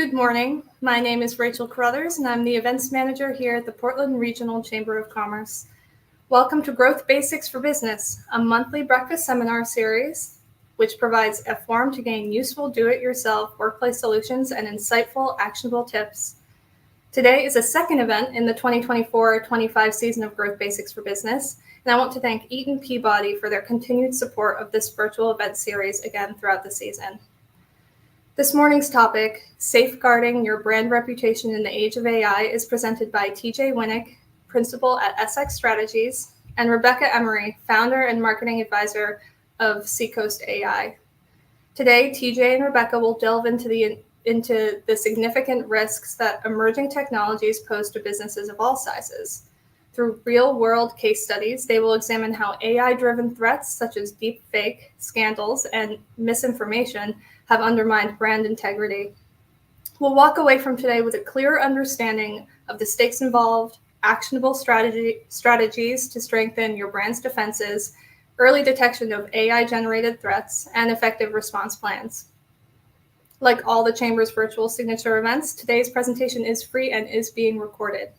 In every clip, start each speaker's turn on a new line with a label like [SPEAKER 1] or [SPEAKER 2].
[SPEAKER 1] Good morning. My name is Rachel Carruthers, and I'm the events manager here at the Portland Regional Chamber of Commerce. Welcome to Growth Basics for Business, a monthly breakfast seminar series which provides a forum to gain useful do-it-yourself workplace solutions and insightful, actionable tips. Today is a second event in the 2024-25 season of Growth Basics for Business, and I want to thank Eaton Peabody for their continued support of this virtual event series again throughout the season. This morning's topic, Safeguarding Your Brand Reputation in the Age of AI, is presented by TJ Winick, Principal at Essex Strategies, and Rebecca Emery, Founder and Marketing Advisor of Seacoast AI. Today, TJ and Rebecca will delve into the significant risks that emerging technologies pose to businesses of all sizes. Through real-world case studies, they will examine how AI-driven threats such as deepfake, scandals, and misinformation have undermined brand integrity. We'll walk away from today with a clear understanding of the stakes involved, actionable strategies to strengthen your brand's defenses, early detection of AI-generated threats, and effective response plans. Like all the Chamber's virtual signature events, today's presentation is free and is being recorded.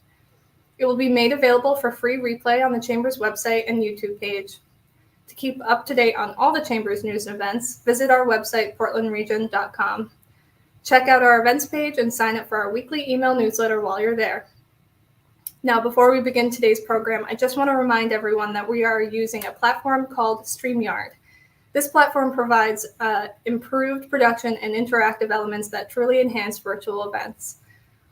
[SPEAKER 1] It will be made available for free replay on the Chamber's website and YouTube page. To keep up to date on all the Chamber's news and events, visit our website, portlandregion.com. Check out our events page and sign up for our weekly email newsletter while you're there. Now, before we begin today's program, I just want to remind everyone that we are using a platform called StreamYard. This platform provides improved production and interactive elements that truly enhance virtual events.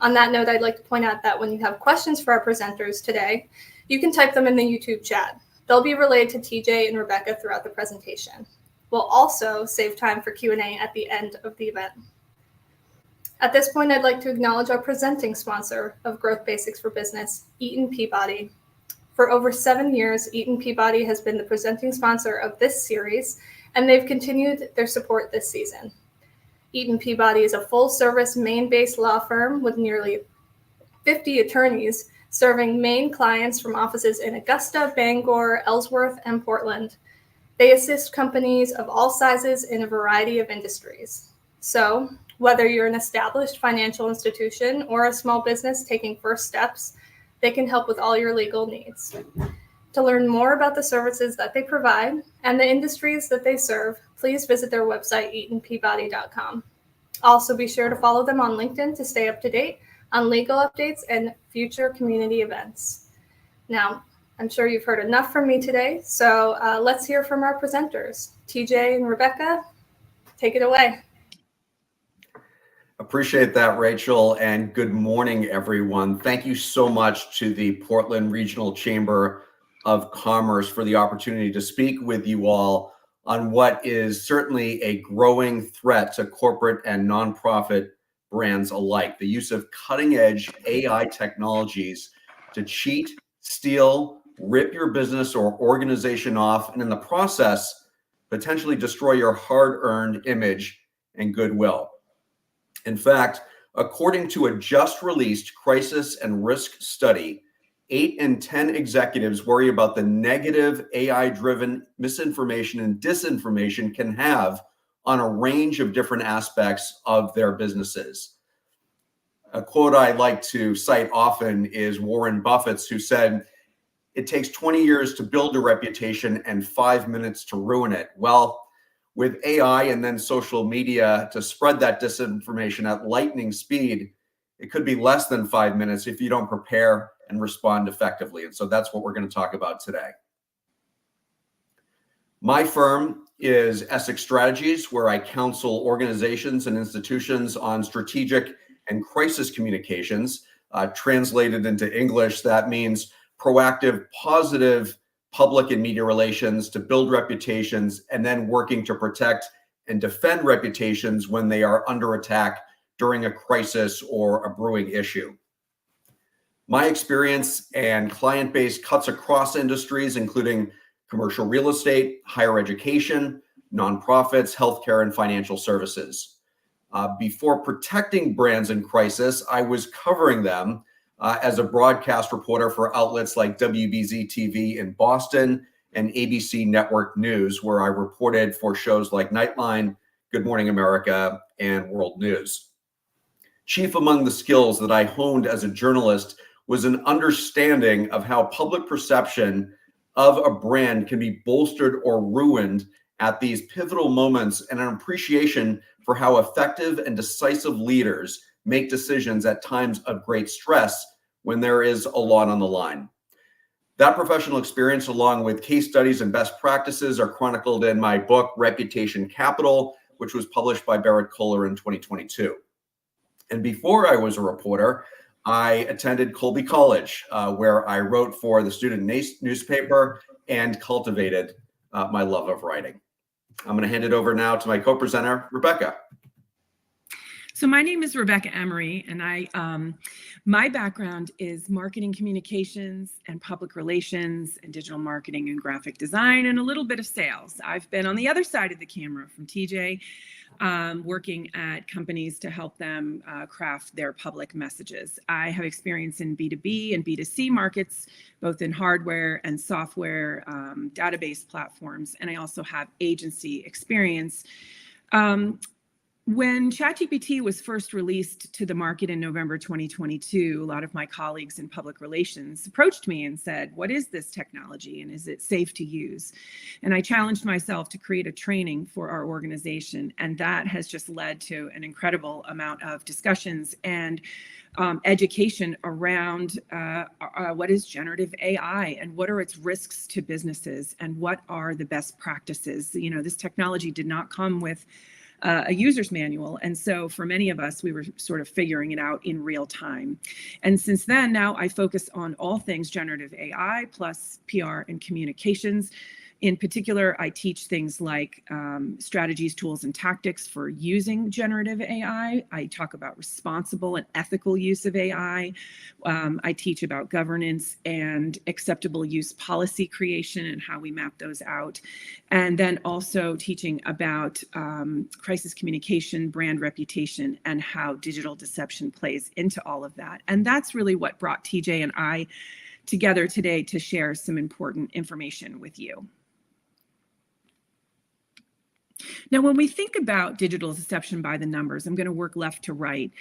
[SPEAKER 1] On that note, I'd like to point out that when you have questions for our presenters today, you can type them in the YouTube chat. They'll be relayed to TJ and Rebecca throughout the presentation. We'll also save time for Q&A at the end of the event. At this point, I'd like to acknowledge our presenting sponsor of Growth Basics for Business, Eaton Peabody. For over 7 years, Eaton Peabody has been the presenting sponsor of this series, and they've continued their support this season. Eaton Peabody is a full-service Maine-based law firm with nearly 50 attorneys serving Maine clients from offices in Augusta, Bangor, Ellsworth, and Portland. They assist companies of all sizes in a variety of industries. So, whether you're an established financial institution or a small business taking first steps, they can help with all your legal needs. To learn more about the services that they provide and the industries that they serve, please visit their website, eatonpeabody.com. Also, be sure to follow them on LinkedIn to stay up to date on legal updates and future community events. Now, I'm sure you've heard enough from me today, so let's hear from our presenters. TJ and Rebecca, take it away.
[SPEAKER 2] Appreciate that, Rachel, and good morning, everyone. Thank you so much to the Portland Regional Chamber of Commerce for the opportunity to speak with you all on what is certainly a growing threat to corporate and nonprofit brands alike, the use of cutting-edge AI technologies to cheat, steal, rip your business or organization off, and in the process, potentially destroy your hard-earned image and goodwill. In fact, according to a just-released crisis and risk study, 8 in 10 executives worry about the negative AI-driven misinformation and disinformation can have on a range of different aspects of their businesses. A quote I like to cite often is Warren Buffett's, who said, "It takes 20 years to build a reputation and 5 minutes to ruin it." Well, with AI and then social media to spread that disinformation at lightning speed, it could be less than 5 minutes if you don't prepare and respond effectively. And so that's what we're going to talk about today. My firm is Essex Strategies, where I counsel organizations and institutions on strategic and crisis communications. Translated into English, that means proactive, positive public and media relations to build reputations, and then working to protect and defend reputations when they are under attack during a crisis or a brewing issue. My experience and client base cuts across industries, including commercial real estate, higher education, nonprofits, healthcare, and financial services. Before protecting brands in crisis, I was covering them as a broadcast reporter for outlets like WBZ-TV in Boston and ABC Network News, where I reported for shows like Nightline, Good Morning America, and World News. Chief among the skills that I honed as a journalist was an understanding of how public perception of a brand can be bolstered or ruined at these pivotal moments, and an appreciation for how effective and decisive leaders make decisions at times of great stress when there is a lot on the line. That professional experience, along with case studies and best practices, are chronicled in my book, Reputation Capital, which was published by Barrett Kohler in 2022. And before I was a reporter, I attended Colby College, where I wrote for the student newspaper and cultivated my love of writing. I'm going to hand it over now to my co-presenter, Rebecca.
[SPEAKER 3] So my name is Rebecca Emery, and my background is marketing communications and public relations and digital marketing and graphic design and a little bit of sales. I've been on the other side of the camera from TJ, working at companies to help them craft their public messages. I have experience in B2B and B2C markets, both in hardware and software, database platforms, and I also have agency experience. When ChatGPT was first released to the market in November 2022, a lot of my colleagues in public relations approached me and said, what is this technology and is it safe to use? And I challenged myself to create a training for our organization, and that has just led to an incredible amount of discussions and education around what is generative AI and what are its risks to businesses and what are the best practices. You know, this technology did not come with a user's manual. And so for many of us, we were sort of figuring it out in real time. And since then, now I focus on all things generative AI plus PR and communications. In particular, I teach things like strategies, tools, and tactics for using generative AI. I talk about responsible and ethical use of AI. I teach about governance and acceptable use policy creation and how we map those out. And then also teaching about crisis communication, brand reputation, and how digital deception plays into all of that. And that's really what brought TJ and I together today to share some important information with you. Now, when we think about digital deception by the numbers, I'm going to work left to right.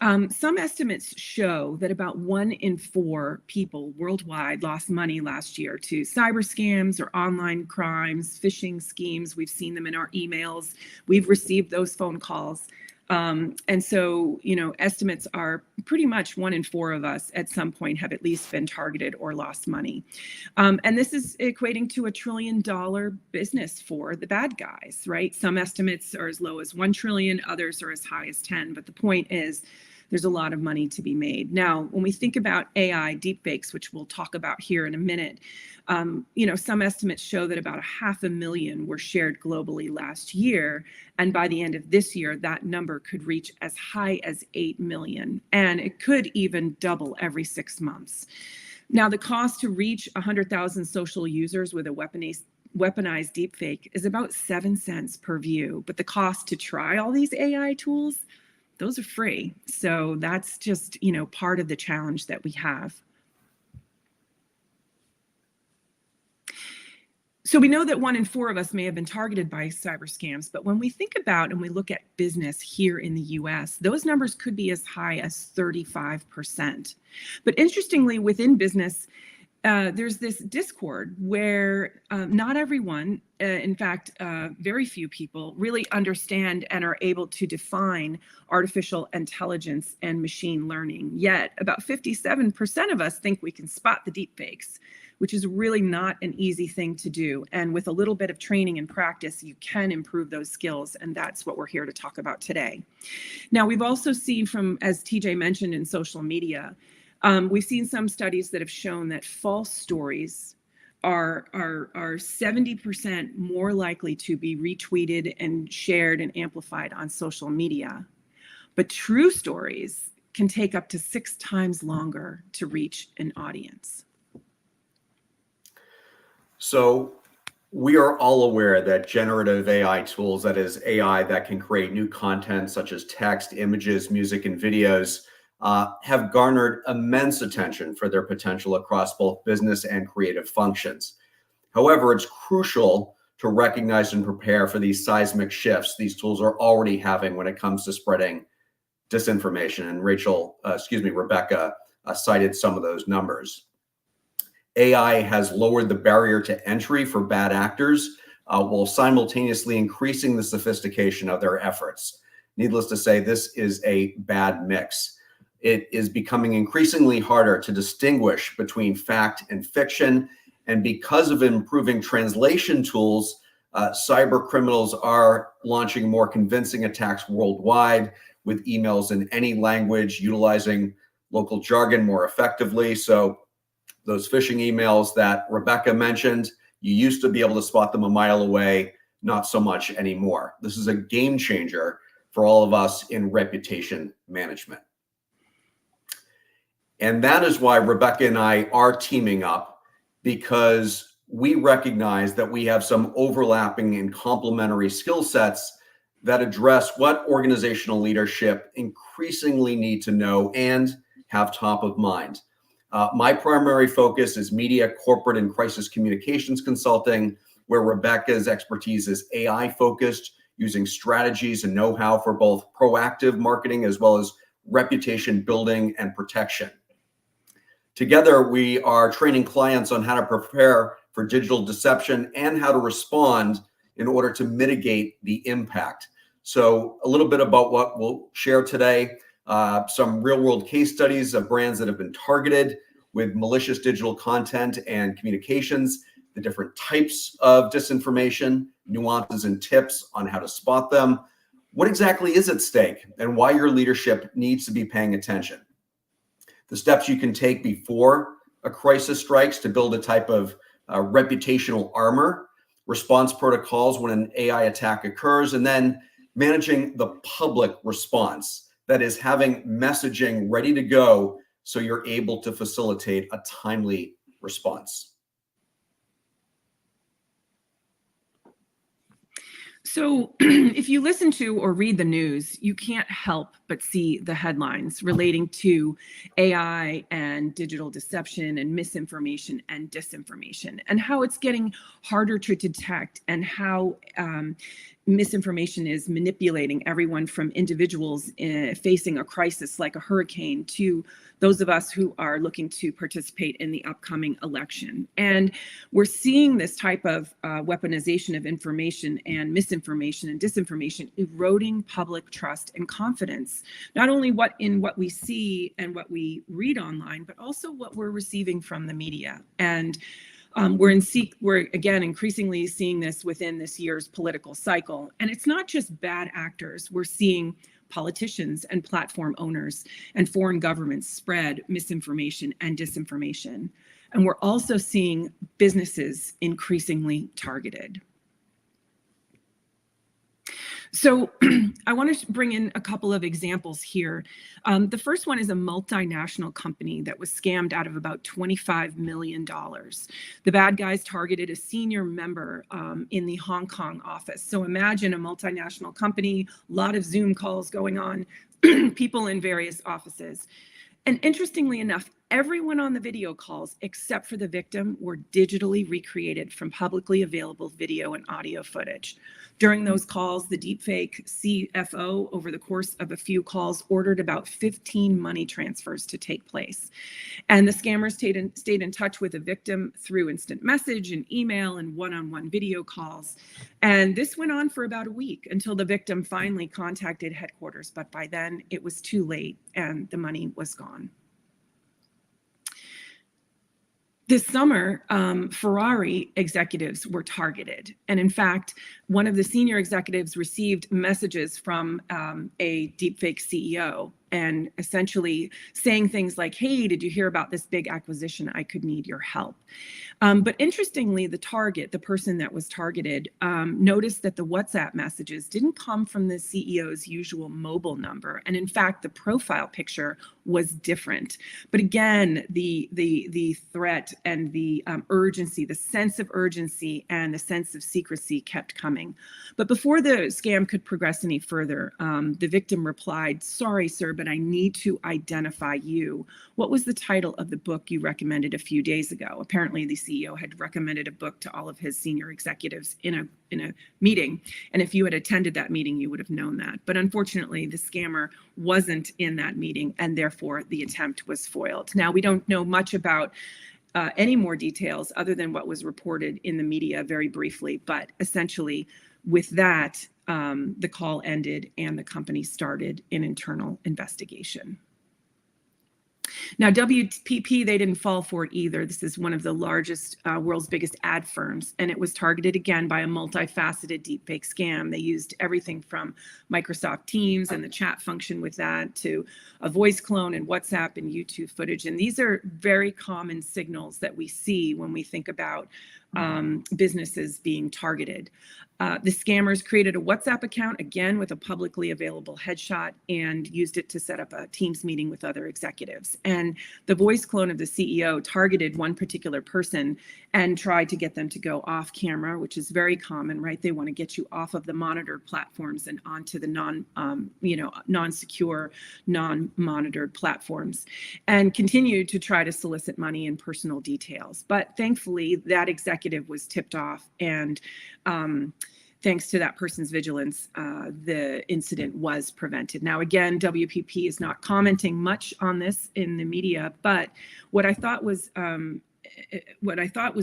[SPEAKER 3] Some estimates show that about 1 in 4 people worldwide lost money last year to cyber scams or online crimes, phishing schemes. We've seen them in our emails. We've received those phone calls. And so, you know, estimates are pretty much 1 in 4 of us at some point have at least been targeted or lost money. And this is equating to $1 trillion business for the bad guys, right? Some estimates are as low as 1 trillion, others are as high as 10. But the point is, there's a lot of money to be made. Now, when we think about AI deepfakes, which we'll talk about here in a minute, you know, some estimates show that about 500,000 were shared globally last year. And by the end of this year, that number could reach as high as 8 million. And it could even double every 6 months. Now, the cost to reach 100,000 social users with a weaponized deepfake is about 7 cents per view. But the cost to try all these AI tools, those are free. So that's just, you know, part of the challenge that we have. So we know that 1 in 4 of us may have been targeted by cyber scams, but when we think about and we look at business here in the US, those numbers could be as high as 35%. But interestingly, within business, there's this discord where not everyone, in fact, very few people really understand and are able to define artificial intelligence and machine learning. Yet about 57% of us think we can spot the deepfakes, which is really not an easy thing to do. And with a little bit of training and practice, you can improve those skills. And that's what we're here to talk about today. Now, we've also seen from, as TJ mentioned, in social media, we've seen some studies that have shown that false stories are 70% more likely to be retweeted and shared and amplified on social media. But true stories can take up to 6 times longer to reach an audience.
[SPEAKER 2] So we are all aware that generative AI tools, that is AI that can create new content such as text, images, music, and videos, have garnered immense attention for their potential across both business and creative functions. However, it's crucial to recognize and prepare for these seismic shifts these tools are already having when it comes to spreading disinformation. And Rebecca cited some of those numbers. AI has lowered the barrier to entry for bad actors while simultaneously increasing the sophistication of their efforts. Needless to say, this is a bad mix. It is becoming increasingly harder to distinguish between fact and fiction. And because of improving translation tools, cyber criminals are launching more convincing attacks worldwide with emails in any language, utilizing local jargon more effectively. So those phishing emails that Rebecca mentioned, you used to be able to spot them a mile away, not so much anymore. This is a game changer for all of us in reputation management. And that is why Rebecca and I are teaming up, because we recognize that we have some overlapping and complementary skill sets that address what organizational leadership increasingly need to know and have top of mind. My primary focus is media, corporate, and crisis communications consulting, where Rebecca's expertise is AI focused, using strategies and know-how for both proactive marketing as well as reputation building and protection. Together, we are training clients on how to prepare for digital deception and how to respond in order to mitigate the impact. So a little bit about what we'll share today, some real-world case studies of brands that have been targeted with malicious digital content and communications, the different types of disinformation, nuances and tips on how to spot them, what exactly is at stake, and why your leadership needs to be paying attention. The steps you can take before a crisis strikes to build a type of reputational armor, response protocols when an AI attack occurs, and then managing the public response. That is, having messaging ready to go so you're able to facilitate a timely response.
[SPEAKER 3] So if you listen to or read the news, you can't help but see the headlines relating to AI and digital deception and misinformation and disinformation, and how it's getting harder to detect, and how misinformation is manipulating everyone from individuals facing a crisis like a hurricane to those of us who are looking to participate in the upcoming election. And we're seeing this type of weaponization of information and misinformation and disinformation eroding public trust and confidence, not only in what we see and what we read online, but also what we're receiving from the media. And we're again increasingly seeing this within this year's political cycle. And it's not just bad actors. We're seeing politicians and platform owners and foreign governments spread misinformation and disinformation. And we're also seeing businesses increasingly targeted. So I want to bring in a couple of examples here. The first one is a multinational company that was scammed out of about $25 million. The bad guys targeted a senior member in the Hong Kong office. So imagine a multinational company, a lot of Zoom calls going on, people in various offices. And interestingly enough, everyone on the video calls except for the victim were digitally recreated from publicly available video and audio footage. During those calls, the deepfake CFO, over the course of a few calls, ordered about 15 money transfers to take place. And the scammers stayed in touch with the victim through instant message and email and one-on-one video calls. And this went on for about a week until the victim finally contacted headquarters. But by then it was too late and the money was gone. This summer, Ferrari executives were targeted. And in fact, one of the senior executives received messages from a deepfake CEO, and essentially saying things like, hey, did you hear about this big acquisition? I could need your help. But interestingly, the person that was targeted, noticed that the WhatsApp messages didn't come from the CEO's usual mobile number. And in fact, the profile picture was different. But again, the threat and the urgency, the sense of urgency and the sense of secrecy kept coming. But before the scam could progress any further, the victim replied, sorry, sir, but but I need to identify you. What was the title of the book you recommended a few days ago? Apparently the CEO had recommended a book to all of his senior executives in a meeting. And if you had attended that meeting, you would have known that. But unfortunately, the scammer wasn't in that meeting, and therefore the attempt was foiled. Now, we don't know much about any more details other than what was reported in the media very briefly. But essentially, with that, the call ended and the company started an internal investigation. Now, WPP, they didn't fall for it either. This is one of the largest, world's biggest ad firms, and it was targeted again by a multifaceted deepfake scam. They used everything from Microsoft Teams and the chat function with that to a voice clone and WhatsApp and YouTube footage. And these are very common signals that we see when we think about businesses being targeted. The scammers created a WhatsApp account, again, with a publicly available headshot, and used it to set up a Teams meeting with other executives. And the voice clone of the CEO targeted one particular person and tried to get them to go off camera, which is very common, right? They want to get you off of the monitored platforms and onto the non-secure, non-monitored platforms, and continued to try to solicit money and personal details. But thankfully, that executive was tipped off, and thanks to that person's vigilance, the incident was prevented. Now, again, WPP is not commenting much on this in the media, but what I thought was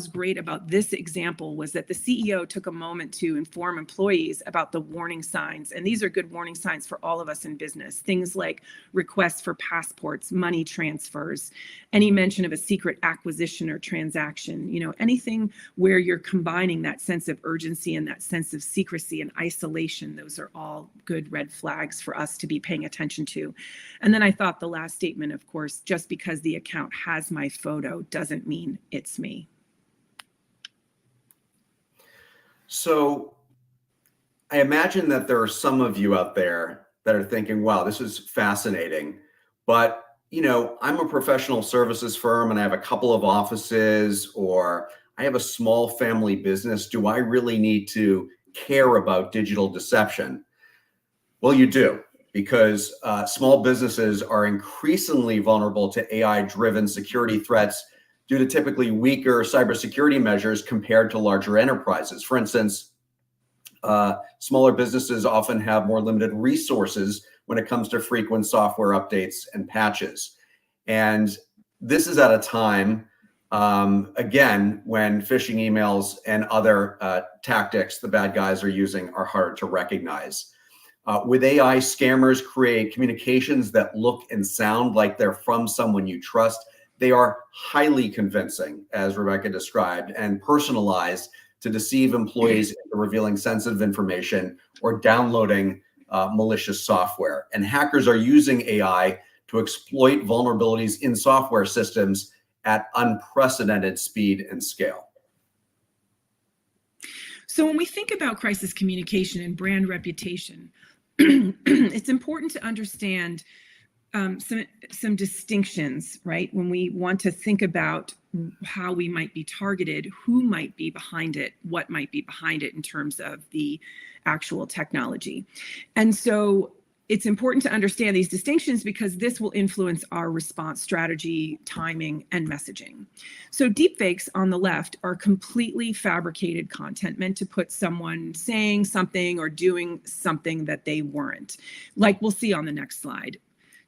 [SPEAKER 3] great about this example was that the CEO took a moment to inform employees about the warning signs. And these are good warning signs for all of us in business. Things like requests for passports, money transfers, any mention of a secret acquisition or transaction, anything where you're combining that sense of urgency and that sense of secrecy and isolation. Those are all good red flags for us to be paying attention to. And then I thought the last statement, of course, just because the account has my photo doesn't mean it's me. So
[SPEAKER 2] I imagine that there are some of you out there that are thinking, wow, this is fascinating. But, I'm a professional services firm and I have a couple of offices, or I have a small family business. Do I really need to care about digital deception? Well, you do, because small businesses are increasingly vulnerable to AI-driven security threats due to typically weaker cybersecurity measures compared to larger enterprises. For instance, smaller businesses often have more limited resources when it comes to frequent software updates and patches. And this is at a time, again, when phishing emails and other tactics the bad guys are using are hard to recognize. With AI, scammers create communications that look and sound like they're from someone you trust. They are highly convincing, as Rebecca described, and personalized to deceive employees into revealing sensitive information or downloading malicious software. And hackers are using AI to exploit vulnerabilities in software systems at unprecedented speed and scale.
[SPEAKER 3] So when we think about crisis communication and brand reputation, it's important to understand some distinctions, right? When we want to think about how we might be targeted, who might be behind it, what might be behind it in terms of the actual technology. And so it's important to understand these distinctions because this will influence our response strategy, timing, and messaging. So deepfakes on the left are completely fabricated content meant to put someone saying something or doing something that they weren't, like we'll see on the next slide.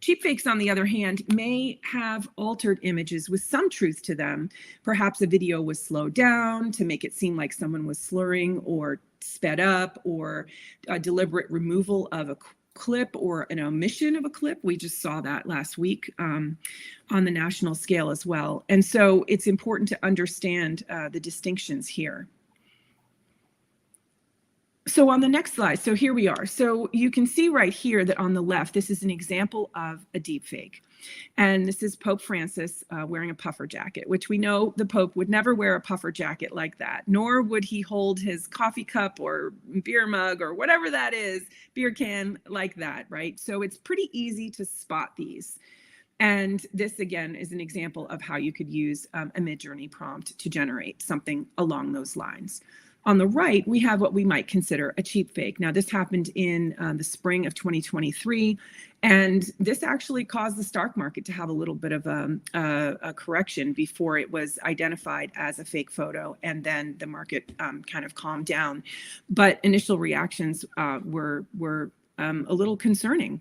[SPEAKER 3] Cheapfakes, on the other hand, may have altered images with some truth to them. Perhaps a video was slowed down to make it seem like someone was slurring or sped up, or a deliberate removal of a clip or an omission of a clip. We just saw that last week on the national scale as well. And so it's important to understand the distinctions here. So on the next slide, so here we are. So you can see right here that on the left, this is an example of a deepfake. And this is Pope Francis wearing a puffer jacket, which we know the Pope would never wear a puffer jacket like that, nor would he hold his coffee cup or beer mug or whatever that is, beer can, like that, right? So it's pretty easy to spot these. And this, again, is an example of how you could use a Midjourney prompt to generate something along those lines. On the right, we have what we might consider a cheap fake. Now, this happened in the spring of 2023, And this actually caused the stock market to have a little bit of a correction before it was identified as a fake photo, and then the market kind of calmed down. But initial reactions were a little concerning.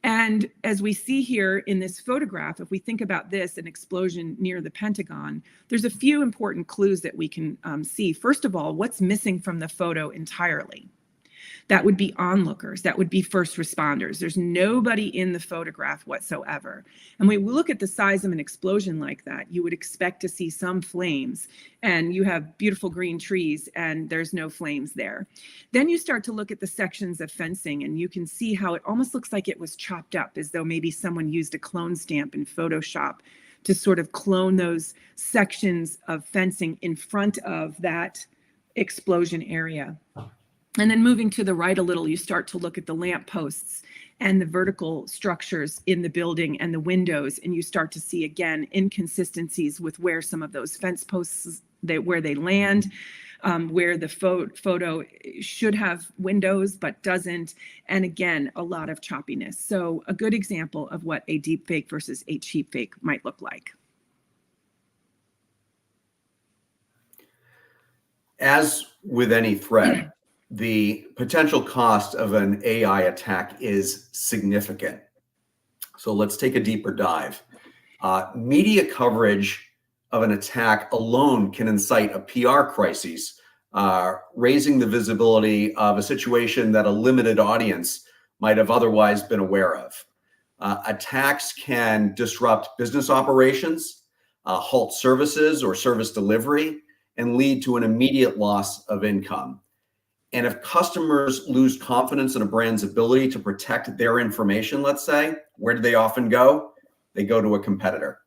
[SPEAKER 3] And as we see here in this photograph, if we think about this, an explosion near the Pentagon, there's a few important clues that we can see. First of all, what's missing from the photo entirely? That would be onlookers. That would be first responders. There's nobody in the photograph whatsoever. And when we look at the size of an explosion like that, you would expect to see some flames, and you have beautiful green trees and there's no flames there. Then you start to look at the sections of fencing, and you can see how it almost looks like it was chopped up, as though maybe someone used a clone stamp in Photoshop to sort of clone those sections of fencing in front of that explosion area. And then moving to the right a little, you start to look at the lamp posts and the vertical structures in the building and the windows, and you start to see, again, inconsistencies with where some of those fence posts, where they land, where the photo should have windows but doesn't, and again, a lot of choppiness. So a good example of what a deep fake versus a cheap fake might look like.
[SPEAKER 2] As with any threat, the potential cost of an AI attack is significant. So let's take a deeper dive. Media coverage of an attack alone can incite a PR crisis, raising the visibility of a situation that a limited audience might have otherwise been aware of. Attacks can disrupt business operations, halt services or service delivery, and lead to an immediate loss of income. And if customers lose confidence in a brand's ability to protect their information, let's say, where do they often go? They go to a competitor.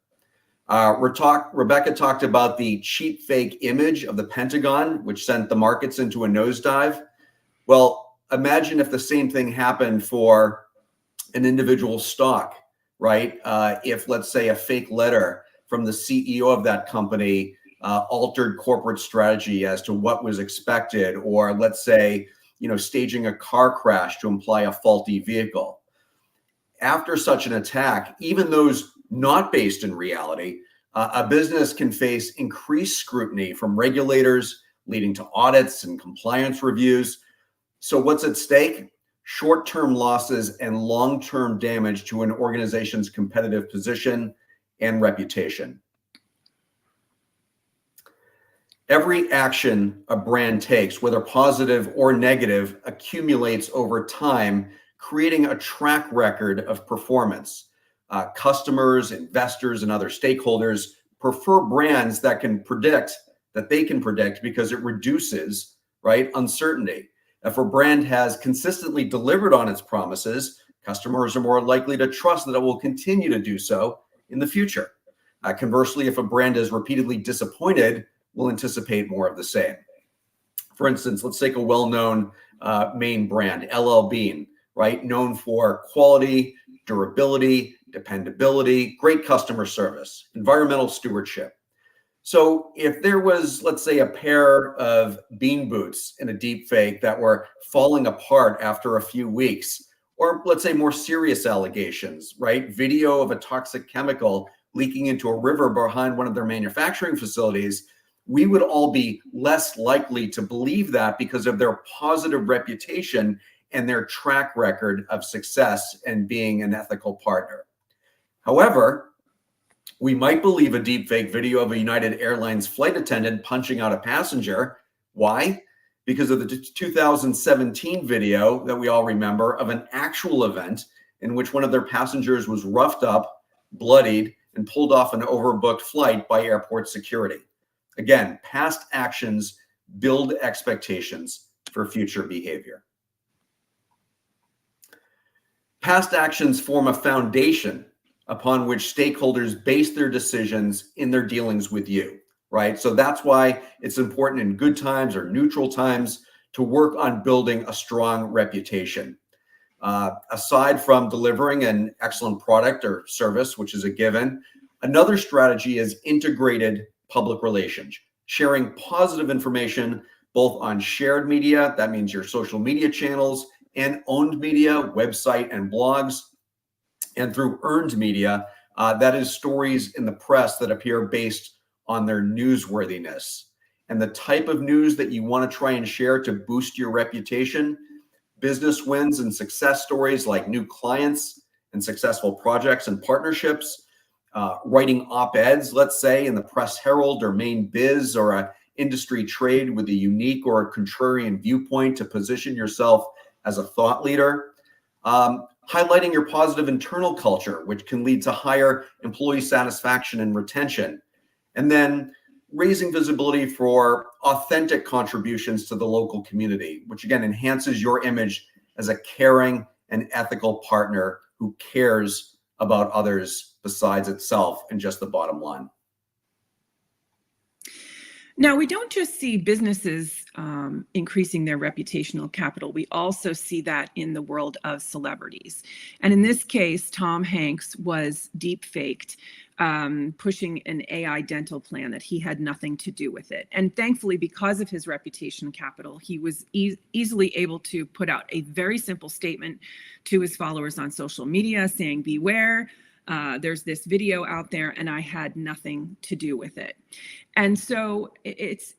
[SPEAKER 2] Rebecca talked about the cheap fake image of the Pentagon, which sent the markets into a nosedive. Well, imagine if the same thing happened for an individual stock, right? If, let's say, a fake letter from the CEO of that company altered corporate strategy as to what was expected, or let's say, staging a car crash to imply a faulty vehicle. After such an attack, even those not based in reality, a business can face increased scrutiny from regulators, leading to audits and compliance reviews. So what's at stake? Short-term losses and long-term damage to an organization's competitive position and reputation. Every action a brand takes, whether positive or negative, accumulates over time, creating a track record of performance. Customers, investors, and other stakeholders prefer brands that they can predict because it reduces, right, uncertainty. If a brand has consistently delivered on its promises, customers are more likely to trust that it will continue to do so in the future. Conversely, if a brand is repeatedly disappointed, we'll anticipate more of the same. For instance, let's take a well-known Maine brand, LL Bean, right? Known for quality, durability, dependability, great customer service, environmental stewardship. So if there was, let's say, a pair of bean boots in a deep fake that were falling apart after a few weeks, or let's say more serious allegations, right? Video of a toxic chemical leaking into a river behind one of their manufacturing facilities, we would all be less likely to believe that because of their positive reputation and their track record of success and being an ethical partner. However, we might believe a deepfake video of a United Airlines flight attendant punching out a passenger. Why? Because of the 2017 video that we all remember of an actual event in which one of their passengers was roughed up, bloodied, and pulled off an overbooked flight by airport security. Again, past actions build expectations for future behavior. Past actions form a foundation upon which stakeholders base their decisions in their dealings with you, right? So that's why it's important in good times or neutral times to work on building a strong reputation. Aside from delivering an excellent product or service, which is a given, another strategy is integrated public relations, sharing positive information both on shared media, that means your social media channels, and owned media, website and blogs, and through earned media, that is stories in the press that appear based on their newsworthiness. And the type of news that you want to try and share to boost your reputation, business wins and success stories like new clients and successful projects and partnerships, writing op-eds, let's say, in the Press Herald or Main Biz or a industry trade with a unique or a contrarian viewpoint to position yourself as a thought leader. Highlighting your positive internal culture, which can lead to higher employee satisfaction and retention. And then raising visibility for authentic contributions to the local community, which again enhances your image as a caring and ethical partner who cares about others besides itself and just the bottom line.
[SPEAKER 3] Now, we don't just see businesses increasing their reputational capital. We also see that in the world of celebrities. And in this case, Tom Hanks was deepfaked, pushing an AI dental plan that he had nothing to do with it. And thankfully, because of his reputation capital, he was easily able to put out a very simple statement to his followers on social media saying, beware. There's this video out there and I had nothing to do with it. And so it's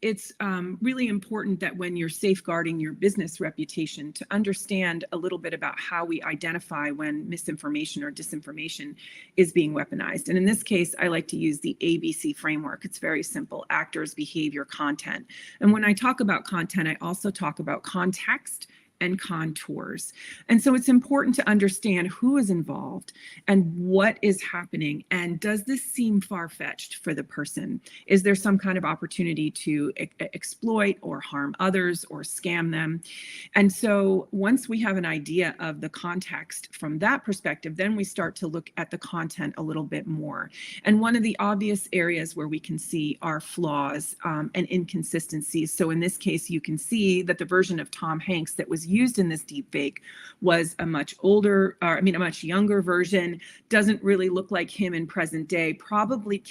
[SPEAKER 3] really important that when you're safeguarding your business reputation to understand a little bit about how we identify when misinformation or disinformation is being weaponized. And in this case, I like to use the ABC framework. It's very simple: actors, behavior, content. And when I talk about content, I also talk about context and contours. And so it's important to understand who is involved and what is happening. And does this seem far-fetched for the person? Is there some kind of opportunity to exploit or harm others or scam them? And so once we have an idea of the context from that perspective, then we start to look at the content a little bit more. And one of the obvious areas where we can see are flaws and inconsistencies. So in this case, you can see that the version of Tom Hanks that was used in this deepfake was a much younger version, doesn't really look like him in present day, probably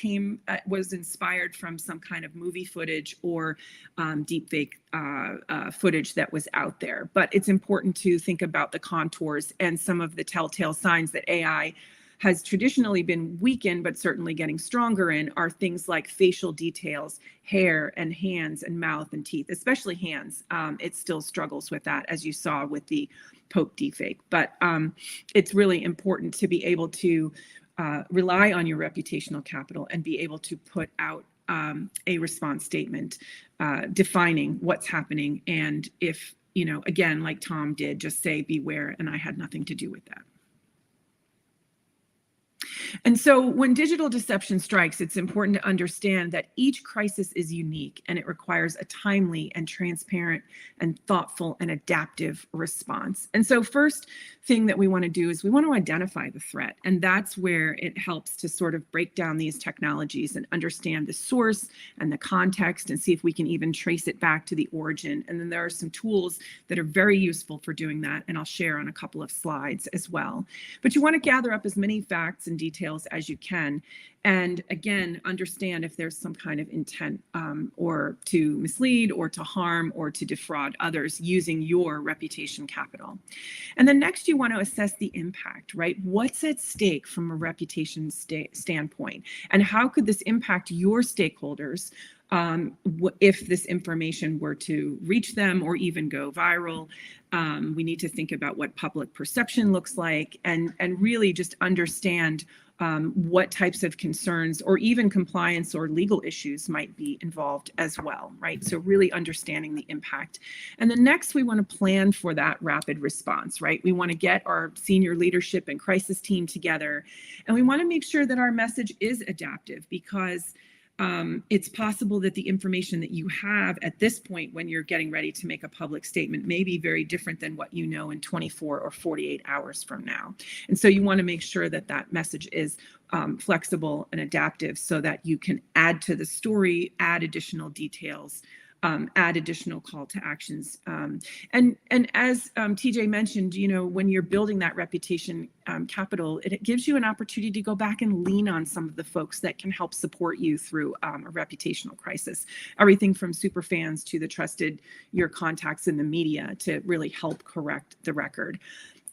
[SPEAKER 3] was inspired from some kind of movie footage or deepfake footage that was out there. But it's important to think about the contours and some of the telltale signs that AI has traditionally been weakened, but certainly getting stronger in, are things like facial details, hair and hands and mouth and teeth, especially hands. It still struggles with that, as you saw with the Pope deepfake. But it's really important to be able to rely on your reputational capital and be able to put out a response statement defining what's happening. And if, again, like Tom did, just say, beware, and I had nothing to do with that. And so when digital deception strikes, it's important to understand that each crisis is unique and it requires a timely and transparent and thoughtful and adaptive response. And so first thing that we want to do is we want to identify the threat. And that's where it helps to sort of break down these technologies and understand the source and the context and see if we can even trace it back to the origin. And then there are some tools that are very useful for doing that, and I'll share on a couple of slides as well. But you want to gather up as many facts and details as you can, and again, understand if there's some kind of intent or to mislead or to harm or to defraud others using your reputation capital. And then next, you want to assess the impact, right? What's at stake from a reputation standpoint, and how could this impact your stakeholders if this information were to reach them or even go viral? We need to think about what public perception looks like, and really just understand what types of concerns or even compliance or legal issues might be involved as well, right? So really understanding the impact. And then next, we want to plan for that rapid response, right? We want to get our senior leadership and crisis team together, and we want to make sure that our message is adaptive, because it's possible that the information that you have at this point when you're getting ready to make a public statement may be very different than what you know in 24 or 48 hours from now. And so you want to make sure that that message is flexible and adaptive so that you can add to the story, add additional details, add additional call to actions. And as TJ mentioned, when you're building that reputation capital, it gives you an opportunity to go back and lean on some of the folks that can help support you through a reputational crisis. Everything from super fans to your contacts in the media to really help correct the record.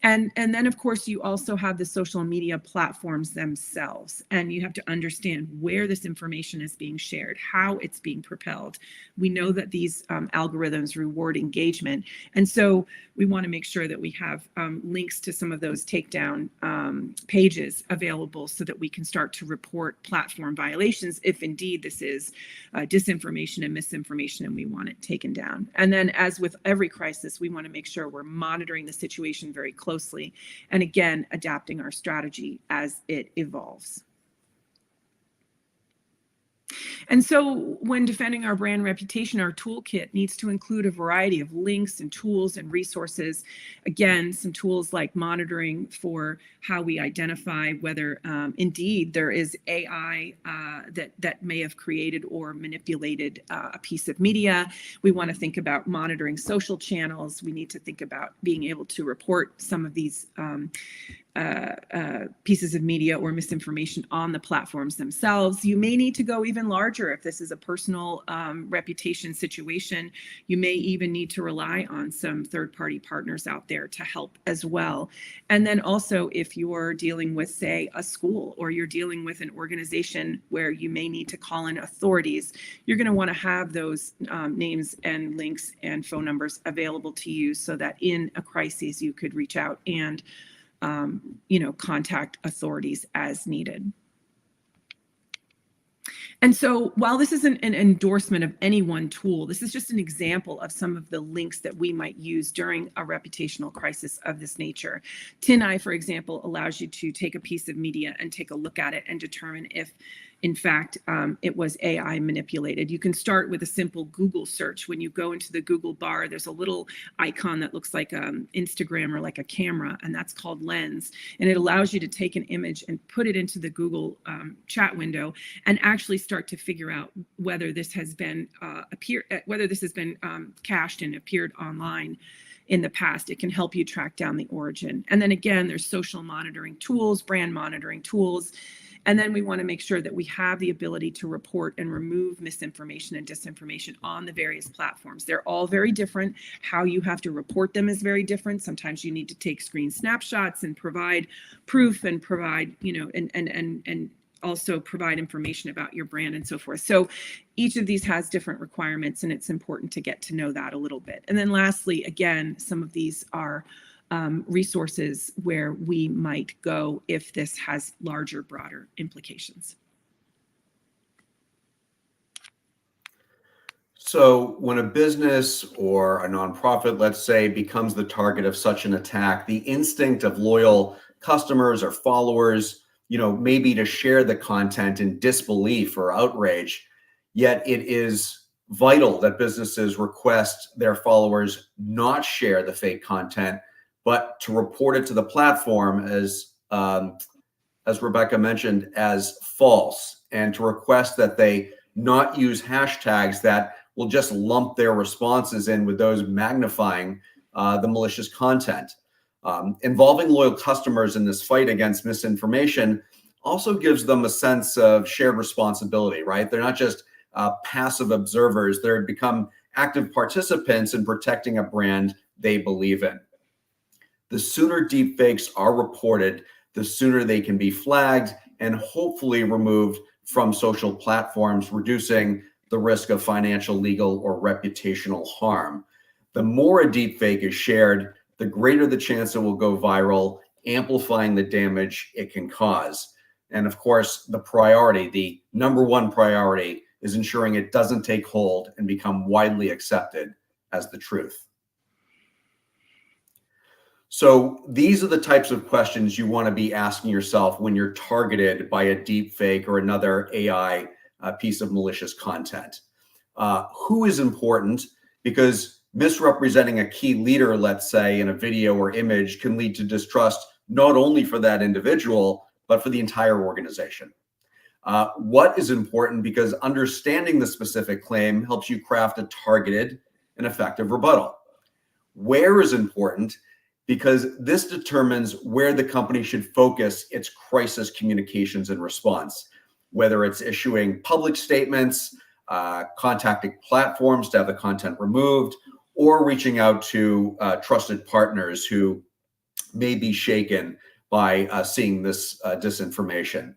[SPEAKER 3] And then, of course, you also have the social media platforms themselves, and you have to understand where this information is being shared, how it's being propelled. We know that these algorithms reward engagement, and so we want to make sure that we have links to some of those takedown pages available so that we can start to report platform violations if indeed this is disinformation and misinformation and we want it taken down. And then, as with every crisis, we want to make sure we're monitoring the situation very closely, and again, adapting our strategy as it evolves. And so when defending our brand reputation, our toolkit needs to include a variety of links and tools and resources. Again, some tools like monitoring for how we identify whether indeed there is AI that may have created or manipulated a piece of media. We want to think about monitoring social channels. We need to think about being able to report some of these pieces of media or misinformation on the platforms themselves. You may need to go even larger if this is a personal reputation situation. You may even need to rely on some third-party partners out there to help as well. And then also, if you're dealing with, say, a school, or you're dealing with an organization where you may need to call in authorities, you're going to want to have those names and links and phone numbers available to you so that in a crisis you could reach out and contact authorities as needed. And so while this isn't an endorsement of any one tool, this is just an example of some of the links that we might use during a reputational crisis of this nature. TinEye, for example, allows you to take a piece of media and take a look at it and determine if, in fact, it was AI manipulated. You can start with a simple Google search. When you go into the Google bar, there's a little icon that looks like Instagram or like a camera, and that's called Lens. And it allows you to take an image and put it into the Google chat window and actually start to figure out whether this has been cached and appeared online in the past. It can help you track down the origin. And then again, there's social monitoring tools, brand monitoring tools. And then we want to make sure that we have the ability to report and remove misinformation and disinformation on the various platforms. They're all very different. How you have to report them is very different. Sometimes you need to take screen snapshots and provide proof and provide, and also provide information about your brand and so forth. So each of these has different requirements, and it's important to get to know that a little bit. And then lastly, again, some of these are resources where we might go if this has larger, broader implications.
[SPEAKER 2] So when a business or a nonprofit, let's say, becomes the target of such an attack, the instinct of loyal customers or followers, may be to share the content in disbelief or outrage. Yet it is vital that businesses request their followers not share the fake content, but to report it to the platform as Rebecca mentioned, as false, and to request that they not use hashtags that will just lump their responses in with those magnifying the malicious content. Involving loyal customers in this fight against misinformation also gives them a sense of shared responsibility, right? They're not just passive observers. They're become active participants in protecting a brand they believe in. The sooner deepfakes are reported, the sooner they can be flagged and hopefully removed from social platforms, reducing the risk of financial, legal, or reputational harm. The more a deepfake is shared, the greater the chance it will go viral, amplifying the damage it can cause. And of course, the number one priority, is ensuring it doesn't take hold and become widely accepted as the truth. So these are the types of questions you want to be asking yourself when you're targeted by a deepfake or another AI piece of malicious content. Who is important? Because misrepresenting a key leader, let's say, in a video or image can lead to distrust, not only for that individual, but for the entire organization. What is important? Because understanding the specific claim helps you craft a targeted and effective rebuttal. Where is important? Because this determines where the company should focus its crisis communications and response, whether it's issuing public statements, contacting platforms to have the content removed, or reaching out to trusted partners who may be shaken by seeing this disinformation.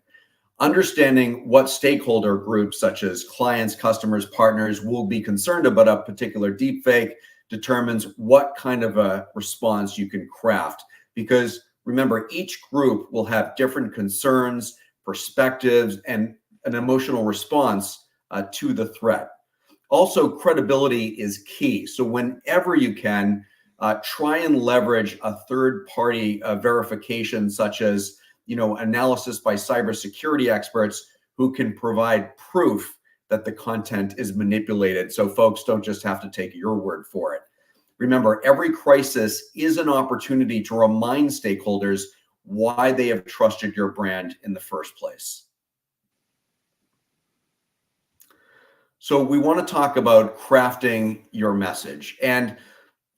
[SPEAKER 2] Understanding what stakeholder groups, such as clients, customers, partners, will be concerned about a particular deepfake determines what kind of a response you can craft. Because remember, each group will have different concerns, perspectives, and an emotional response to the threat. Also, credibility is key. So whenever you can, try and leverage a third-party verification, such as analysis by cybersecurity experts who can provide proof that the content is manipulated. So folks don't just have to take your word for it. Remember, every crisis is an opportunity to remind stakeholders why they have trusted your brand in the first place. So we want to talk about crafting your message. And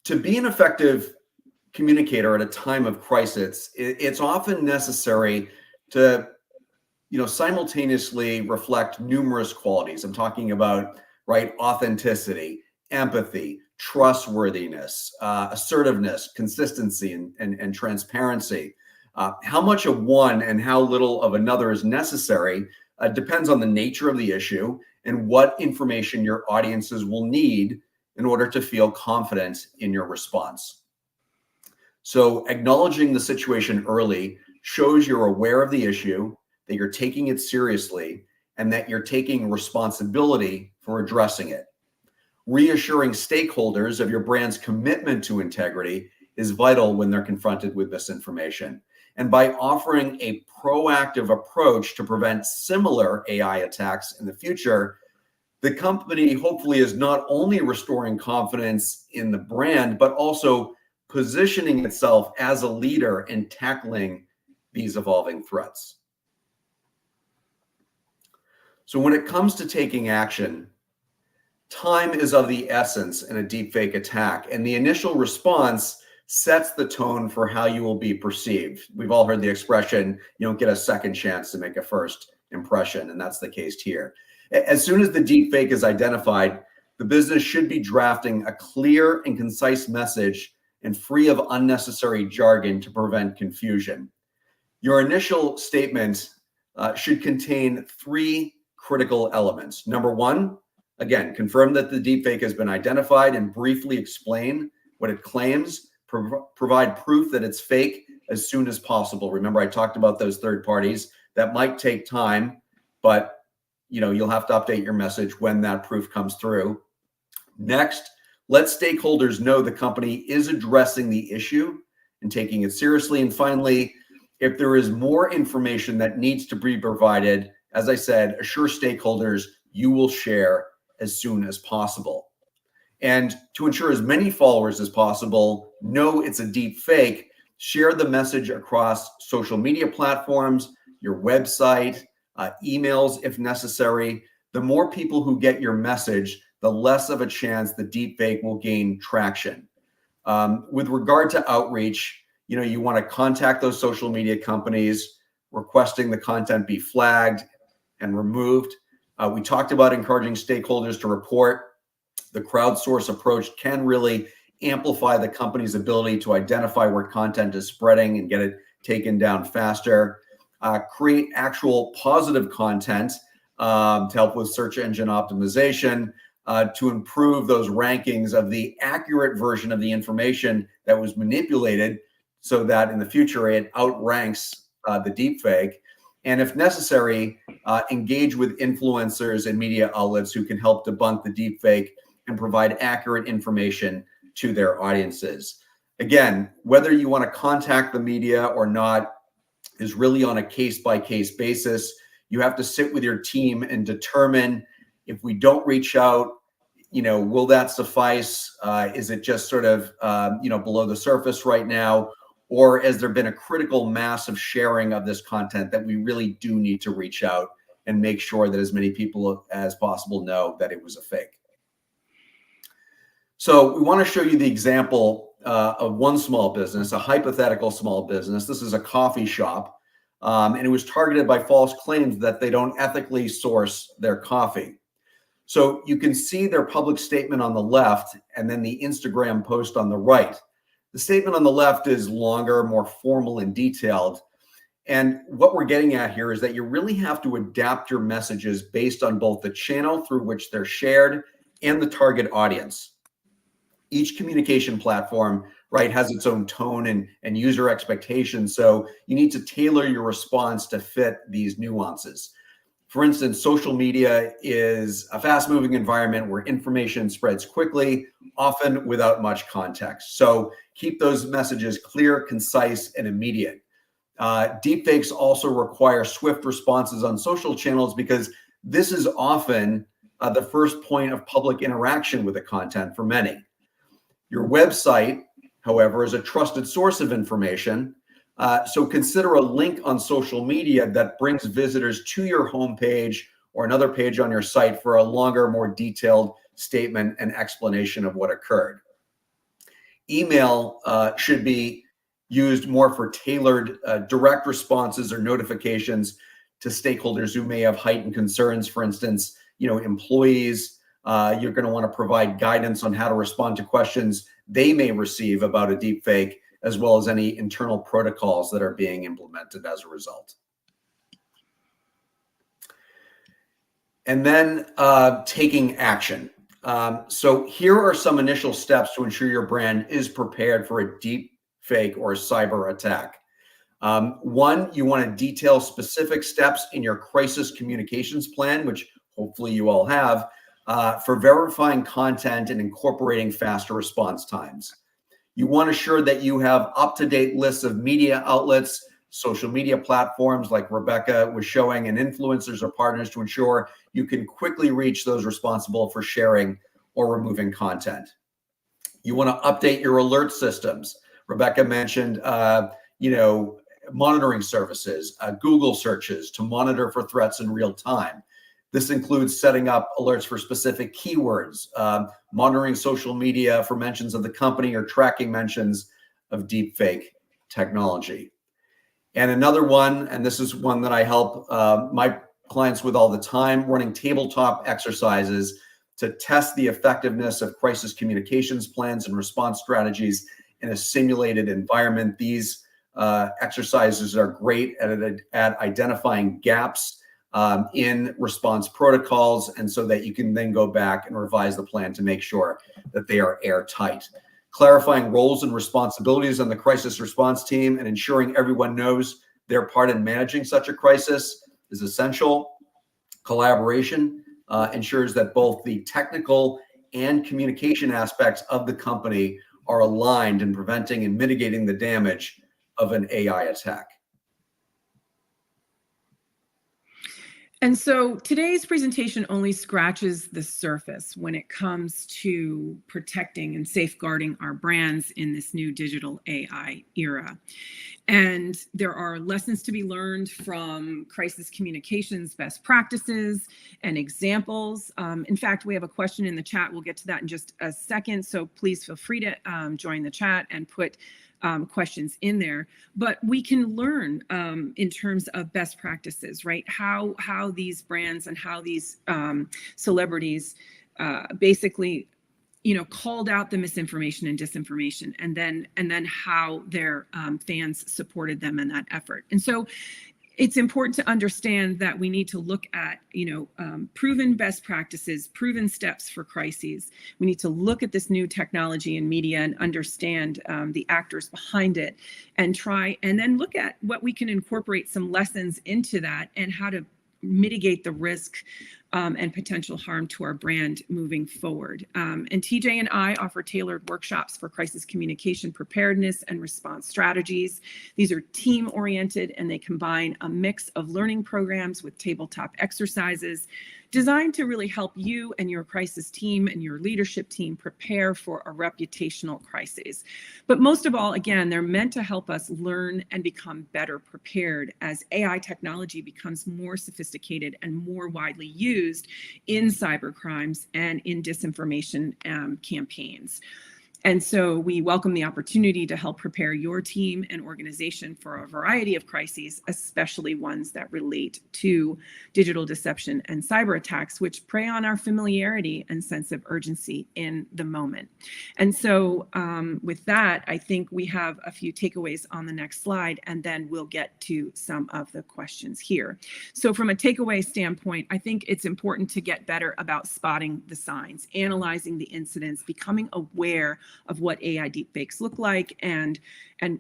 [SPEAKER 2] to be an effective communicator at a time of crisis, it's often necessary to simultaneously reflect numerous qualities. I'm talking about authenticity, empathy, trustworthiness, assertiveness, consistency, and transparency. How much of one and how little of another is necessary depends on the nature of the issue and what information your audiences will need in order to feel confident in your response. So acknowledging the situation early shows you're aware of the issue, that you're taking it seriously, and that you're taking responsibility for addressing it. Reassuring stakeholders of your brand's commitment to integrity is vital when they're confronted with misinformation. And by offering a proactive approach to prevent similar AI attacks in the future, the company hopefully is not only restoring confidence in the brand, but also positioning itself as a leader in tackling these evolving threats. So when it comes to taking action, time is of the essence in a deepfake attack, and the initial response sets the tone for how you will be perceived. We've all heard the expression, you don't get a second chance to make a first impression, and that's the case here. As soon as the deepfake is identified, the business should be drafting a clear and concise message and free of unnecessary jargon to prevent confusion. Your initial statement should contain three critical elements. Number one, again, confirm that the deepfake has been identified and briefly explain what it claims. Provide proof that it's fake as soon as possible. Remember, I talked about those third parties. That might take time, but you'll have to update your message when that proof comes through. Next, let stakeholders know the company is addressing the issue and taking it seriously. And finally, if there is more information that needs to be provided, as I said, assure stakeholders you will share as soon as possible. And to ensure as many followers as possible know it's a deep fake, share the message across social media platforms, your website, emails if necessary. The more people who get your message, the less of a chance the deep fake will gain traction. With regard to outreach, you want to contact those social media companies, requesting the content be flagged and removed. We talked about encouraging stakeholders to report. The crowdsource approach can really amplify the company's ability to identify where content is spreading and get it taken down faster. Create actual positive content to help with search engine optimization, to improve those rankings of the accurate version of the information that was manipulated so that in the future it outranks the deepfake. And if necessary, engage with influencers and media outlets who can help debunk the deepfake and provide accurate information to their audiences. Again, whether you want to contact the media or not is really on a case-by-case basis. You have to sit with your team and determine, if we don't reach out, will that suffice? Is it just sort of, below the surface right now? Or has there been a critical mass of sharing of this content that we really do need to reach out and make sure that as many people as possible know that it was a fake? So we want to show you the example of one small business, a hypothetical small business. This is a coffee shop, and it was targeted by false claims that they don't ethically source their coffee. So you can see their public statement on the left and then the Instagram post on the right. The statement on the left is longer, more formal and detailed. And what we're getting at here is that you really have to adapt your messages based on both the channel through which they're shared and the target audience. Each communication platform, right, has its own tone and user expectations. So you need to tailor your response to fit these nuances. For instance, social media is a fast-moving environment where information spreads quickly, often without much context. So keep those messages clear, concise, and immediate. Deepfakes also require swift responses on social channels because this is often the first point of public interaction with the content for many. Your website, however, is a trusted source of information. So consider a link on social media that brings visitors to your homepage or another page on your site for a longer, more detailed statement and explanation of what occurred. Email should be used more for tailored direct responses or notifications to stakeholders who may have heightened concerns. For instance, employees, you're going to want to provide guidance on how to respond to questions they may receive about a deepfake, as well as any internal protocols that are being implemented as a result. And then taking action. So here are some initial steps to ensure your brand is prepared for a deepfake or a cyber attack. One, you want to detail specific steps in your crisis communications plan, which hopefully you all have, for verifying content and incorporating faster response times. You want to ensure that you have up-to-date lists of media outlets, social media platforms like Rebecca was showing, and influencers or partners to ensure you can quickly reach those responsible for sharing or removing content. You want to update your alert systems. Rebecca mentioned, monitoring services, Google searches to monitor for threats in real time. This includes setting up alerts for specific keywords, monitoring social media for mentions of the company, or tracking mentions of deepfake technology. And another one, and this is one that I help my clients with all the time, running tabletop exercises to test the effectiveness of crisis communications plans and response strategies in a simulated environment. These exercises are great at identifying gaps in response protocols, and so that you can then go back and revise the plan to make sure that they are airtight. Clarifying roles and responsibilities on the crisis response team and ensuring everyone knows their part in managing such a crisis is essential. Collaboration ensures that both the technical and communication aspects of the company are aligned in preventing and mitigating the damage of an AI attack.
[SPEAKER 3] And so today's presentation only scratches the surface when it comes to protecting and safeguarding our brands in this new digital AI era. And there are lessons to be learned from crisis communications best practices and examples. In fact, we have a question in the chat. We'll get to that in just a second. So please feel free to join the chat and put questions in there. But we can learn in terms of best practices, right? How these brands and how these celebrities basically called out the misinformation and disinformation, and then how their fans supported them in that effort. And so it's important to understand that we need to look at, proven best practices, proven steps for crises. We need to look at this new technology and media and understand the actors behind it, and then look at what we can incorporate some lessons into that and how to mitigate the risk and potential harm to our brand moving forward. And TJ and I offer tailored workshops for crisis communication preparedness and response strategies. These are team-oriented, and they combine a mix of learning programs with tabletop exercises designed to really help you and your crisis team and your leadership team prepare for a reputational crisis. But most of all, again, they're meant to help us learn and become better prepared as AI technology becomes more sophisticated and more widely used in cyber crimes and in disinformation campaigns. And so we welcome the opportunity to help prepare your team and organization for a variety of crises, especially ones that relate to digital deception and cyber attacks, which prey on our familiarity and sense of urgency in the moment. And so with that, I think we have a few takeaways on the next slide, and then we'll get to some of the questions here. So from a takeaway standpoint, I think it's important to get better about spotting the signs, analyzing the incidents, becoming aware of what AI deepfakes look like and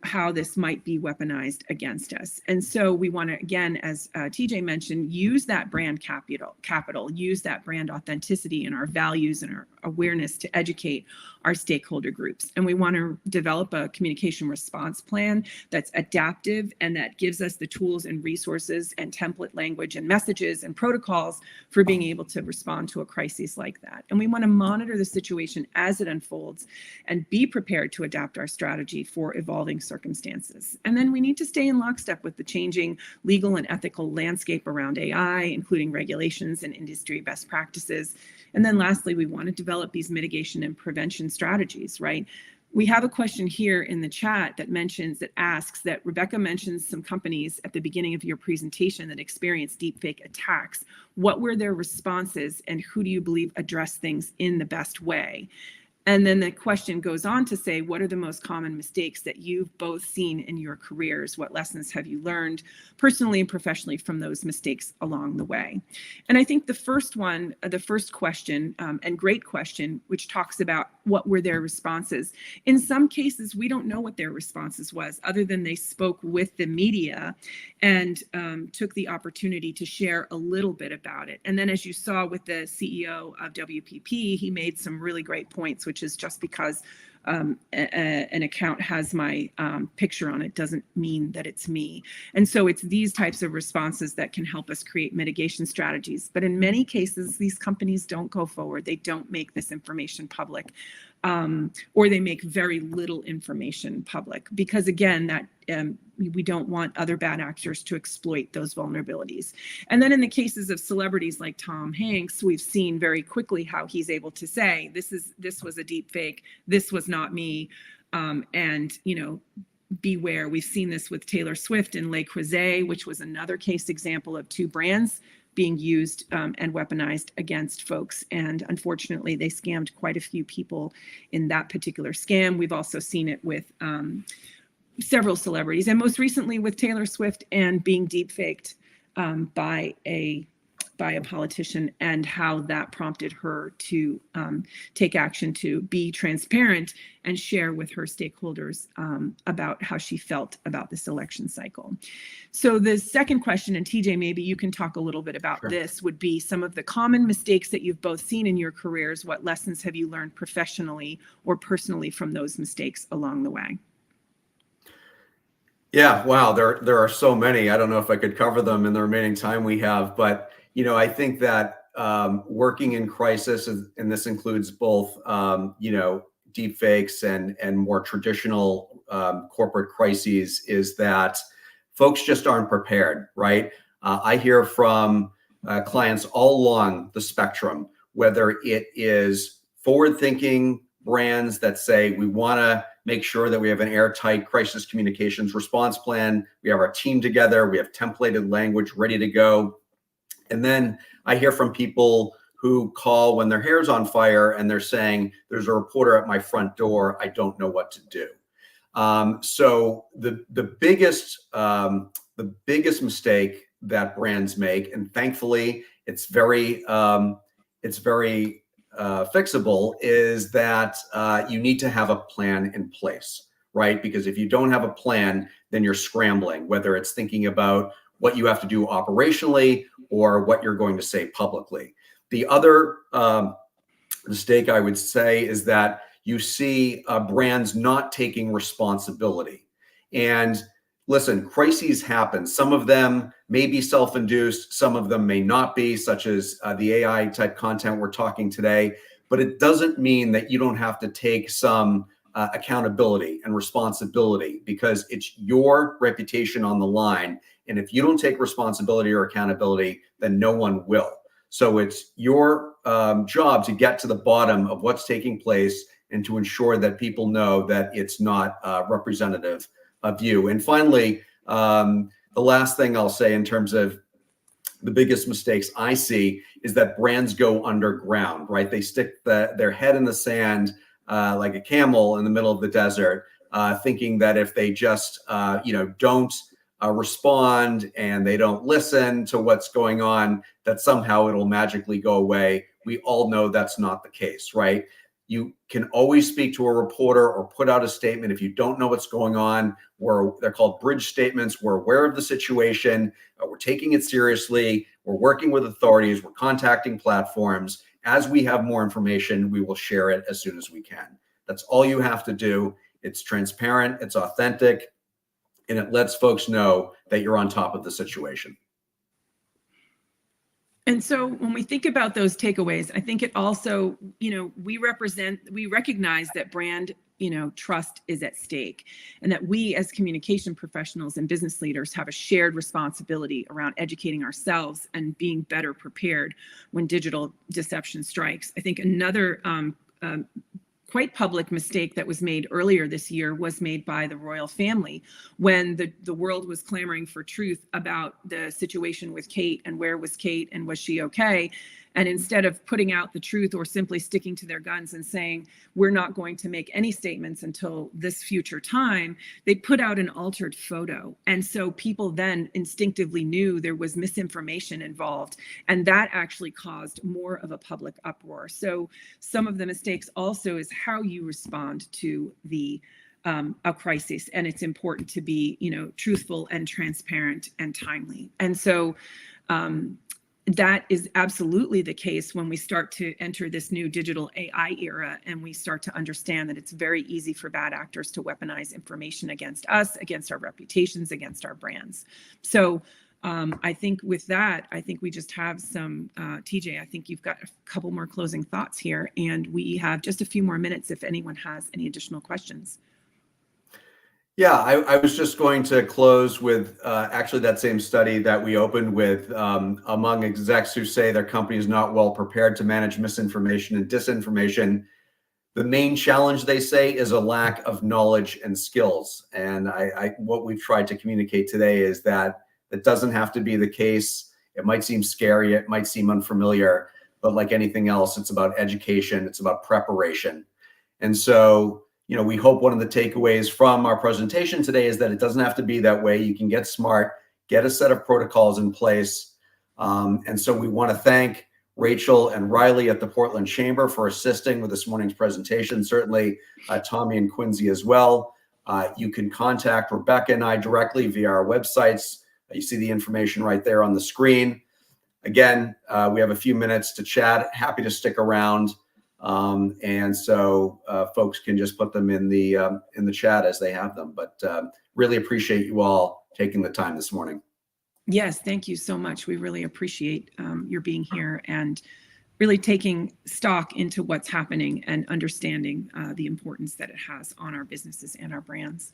[SPEAKER 3] how this might be weaponized against us. And so we want to, again, as TJ mentioned, use that brand capital, use that brand authenticity and our values and our awareness to educate our stakeholder groups. And we want to develop a communication response plan that's adaptive and that gives us the tools and resources and template language and messages and protocols for being able to respond to a crisis like that. And we want to monitor the situation as it unfolds and be prepared to adapt our strategy for evolving circumstances. And then we need to stay in lockstep with the changing legal and ethical landscape around AI, including regulations and industry best practices. And then lastly, we want to develop these mitigation and prevention strategies, right? We have a question here in the chat that asks that Rebecca mentions some companies at the beginning of your presentation that experienced deepfake attacks. What were their responses and who do you believe addressed things in the best way? And then the question goes on to say, what are the most common mistakes that you've both seen in your careers? What lessons have you learned personally and professionally from those mistakes along the way? And I think the first question, and great question, which talks about what were their responses. In some cases, we don't know what their responses was, other than they spoke with the media and took the opportunity to share a little bit about it. And then as you saw with the CEO of WPP, he made some really great points, which is just because an account has my picture on it doesn't mean that it's me. And so it's these types of responses that can help us create mitigation strategies. But in many cases, these companies don't go forward. They don't make this information public, or they make very little information public because, again, that we don't want other bad actors to exploit those vulnerabilities. And then in the cases of celebrities like Tom Hanks, we've seen very quickly how he's able to say, this was a deep fake, this was not me, and, you know, beware. We've seen this with Taylor Swift and Le Creuset, which was another case example of two brands being used and weaponized against folks. And unfortunately, they scammed quite a few people in that particular scam. We've also seen it with several celebrities, and most recently with Taylor Swift and being deepfaked by a politician, and how that prompted her to take action to be transparent and share with her stakeholders about how she felt about this election cycle. So the second question, and TJ, maybe you can talk a little bit about this, would be some of the common mistakes that you've both seen in your careers. What lessons have you learned professionally or personally from those mistakes along the way?
[SPEAKER 2] Yeah, wow, there are so many. I don't know if I could cover them in the remaining time we have, but you know, I think that working in crisis, and this includes both you know, deep fakes and more traditional corporate crises, is that folks just aren't prepared, right? I hear from clients all along the spectrum, whether it is forward-thinking brands that say we want to make sure that we have an airtight crisis communications response plan. We have our team together. We have templated language ready to go. And then I hear from people who call when their hair's on fire and they're saying, there's a reporter at my front door, I don't know what to do. So the biggest mistake that brands make, and thankfully it's very fixable, is that you need to have a plan in place, right? Because if you don't have a plan, then you're scrambling, whether it's thinking about what you have to do operationally or what you're going to say publicly. The other mistake I would say is that you see brands not taking responsibility. And listen, crises happen. Some of them may be self-induced, some of them may not be, such as the AI type content we're talking today. But it doesn't mean that you don't have to take some accountability and responsibility, because it's your reputation on the line. And if you don't take responsibility or accountability, then no one will. So it's your job to get to the bottom of what's taking place and to ensure that people know that it's not representative of you. And finally, the last thing I'll say in terms of the biggest mistakes I see is that brands go underground, right? They stick their head in the sand like a camel in the middle of the desert, thinking that if they just don't respond and they don't listen to what's going on, that somehow it'll magically go away. We all know that's not the case, right? You can always speak to a reporter or put out a statement if you don't know what's going on. They're called bridge statements. We're aware of the situation. We're taking it seriously. We're working with authorities. We're contacting platforms. As we have more information, we will share it as soon as we can. That's all you have to do. It's transparent, it's authentic, and it lets folks know that you're on top of the situation.
[SPEAKER 3] And so when we think about those takeaways, I think it also, we recognize that brand, trust is at stake, and that we as communication professionals and business leaders have a shared responsibility around educating ourselves and being better prepared when digital deception strikes. I think another quite public mistake that was made earlier this year was made by the royal family when the world was clamoring for truth about the situation with Kate and where was Kate and was she okay? And instead of putting out the truth or simply sticking to their guns and saying, we're not going to make any statements until this future time, they put out an altered photo. And so people then instinctively knew there was misinformation involved. And that actually caused more of a public uproar. So some of the mistakes also is how you respond to a crisis. And it's important to be, truthful and transparent and timely. And so, that is absolutely the case when we start to enter this new digital AI era, and we start to understand that it's very easy for bad actors to weaponize information against us, against our reputations, against our brands. So I think with that, I think we just have some, TJ, I think you've got a couple more closing thoughts here, and we have just a few more minutes if anyone has any additional questions.
[SPEAKER 2] Yeah, I was just going to close with actually that same study that we opened with among execs who say their company is not well prepared to manage misinformation and disinformation. The main challenge, they say, is a lack of knowledge and skills. And what we've tried to communicate today is that it doesn't have to be the case. It might seem scary, it might seem unfamiliar, but like anything else, it's about education, it's about preparation. And so, we hope one of the takeaways from our presentation today is that it doesn't have to be that way. You can get smart, get a set of protocols in place. And so we want to thank Rachel and Riley at the Portland Chamber for assisting with this morning's presentation. Certainly Tommy and Quincy as well. You can contact Rebecca and I directly via our websites. You see the information right there on the screen. Again, we have a few minutes to chat. Happy to stick around. And so folks can just put them in the chat as they have them. But really appreciate you all taking the time this morning.
[SPEAKER 3] Yes, thank you so much. We really appreciate your being here and really taking stock into what's happening and understanding the importance that it has on our businesses and our brands.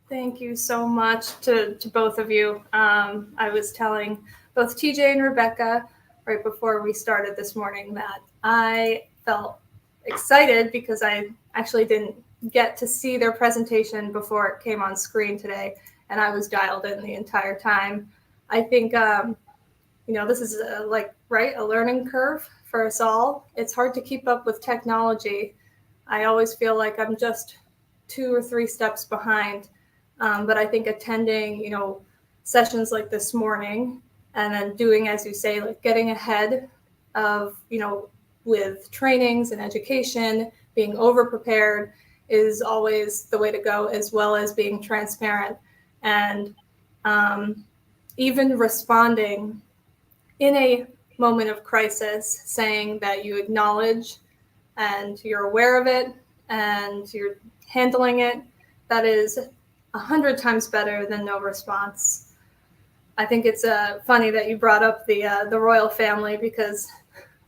[SPEAKER 1] Thank you so much to both of you. I was telling both TJ and Rebecca right before we started this morning that I felt excited because I actually didn't get to see their presentation before it came on screen today, and I was dialed in the entire time. I think, this is a learning curve for us all. It's hard to keep up with technology. I always feel like I'm just 2 or 3 steps behind. But I think attending, sessions like this morning and then doing, as you say, like getting ahead of, with trainings and education, being over-prepared is always the way to go, as well as being transparent and even responding in a moment of crisis, saying that you acknowledge and you're aware of it and you're handling it. That is 100 times better than no response. I think it's funny that you brought up the royal family, because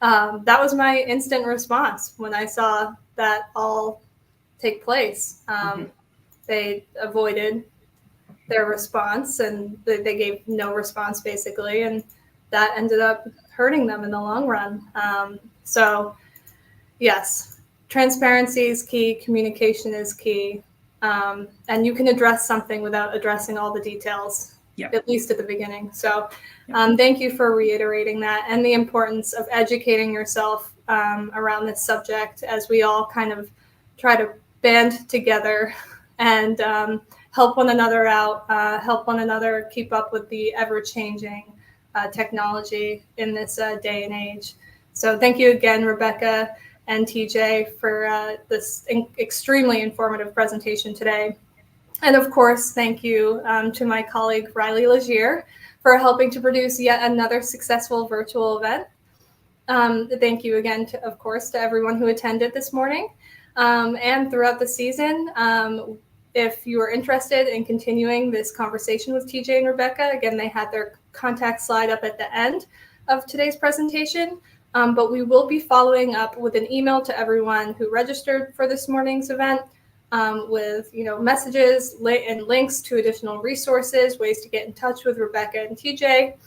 [SPEAKER 1] that was my instant response when I saw that all take place. They avoided their response and they gave no response basically, and that ended up hurting them in the long run. So, Yes, transparency is key, communication is key, and you can address something without addressing all the details, at least at the beginning. So thank you for reiterating that and the importance of educating yourself around this subject as we all kind of try to band together and help one another out, help one another keep up with the ever-changing technology in this day and age. So thank you again, Rebecca and TJ, for this extremely informative presentation today. And of course, thank you to my colleague Riley Legier for helping to produce yet another successful virtual event. Thank you again, of course, to everyone who attended this morning and throughout the season. If you are interested in continuing this conversation with TJ and Rebecca, again, they had their contact slide up at the end of today's presentation. But we will be following up with an email to everyone who registered for this morning's event with messages and links to additional resources, ways to get in touch with Rebecca and TJ.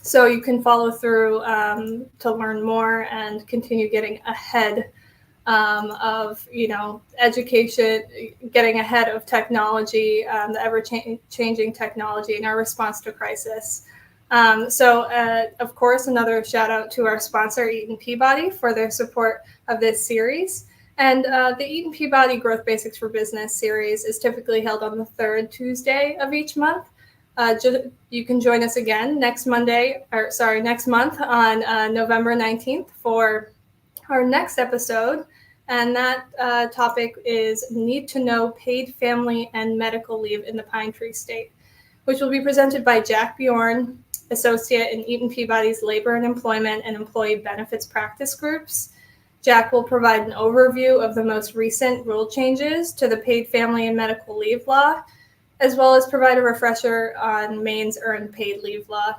[SPEAKER 1] So you can follow through to learn more and continue getting ahead of education, getting ahead of technology, the ever-changing technology and our response to crisis. Of course, another shout out to our sponsor, Eaton Peabody, for their support of this series. And the Eaton Peabody Growth Basics for Business series is typically held on the third Tuesday of each month. You can join us again next month on November 19th for our next episode. And that topic is Need to Know Paid Family and Medical Leave in the Pine Tree State, which will be presented by Jack Bjorn, Associate in Eaton Peabody's Labor and Employment and Employee Benefits Practice Groups. Jack will provide an overview of the most recent rule changes to the Paid Family and Medical Leave Law, as well as provide a refresher on Maine's Earned Paid Leave Law.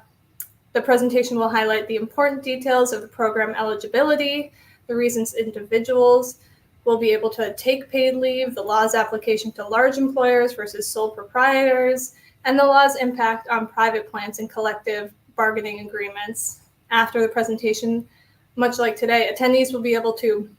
[SPEAKER 1] The presentation will highlight the important details of the program eligibility, the reasons individuals will be able to take paid leave, the law's application to large employers versus sole proprietors, and the law's impact on private plans and collective bargaining agreements. After the presentation, much like today, attendees will be able to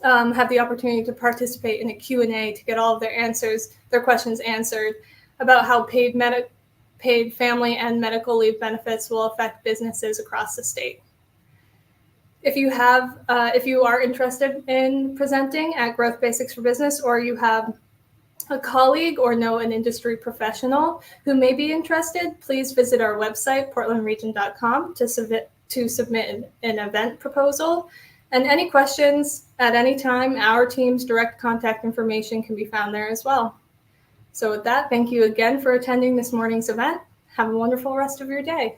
[SPEAKER 1] have the opportunity to participate in a Q&A to get all of their questions answered about how paid family and medical leave benefits will affect businesses across the state. If you are interested in presenting at Growth Basics for Business, or you have a colleague or know an industry professional who may be interested, please visit our website, portlandregion.com, to submit an event proposal. And any questions at any time, our team's direct contact information can be found there as well. So with that, thank you again for attending this morning's event. Have a wonderful rest of your day.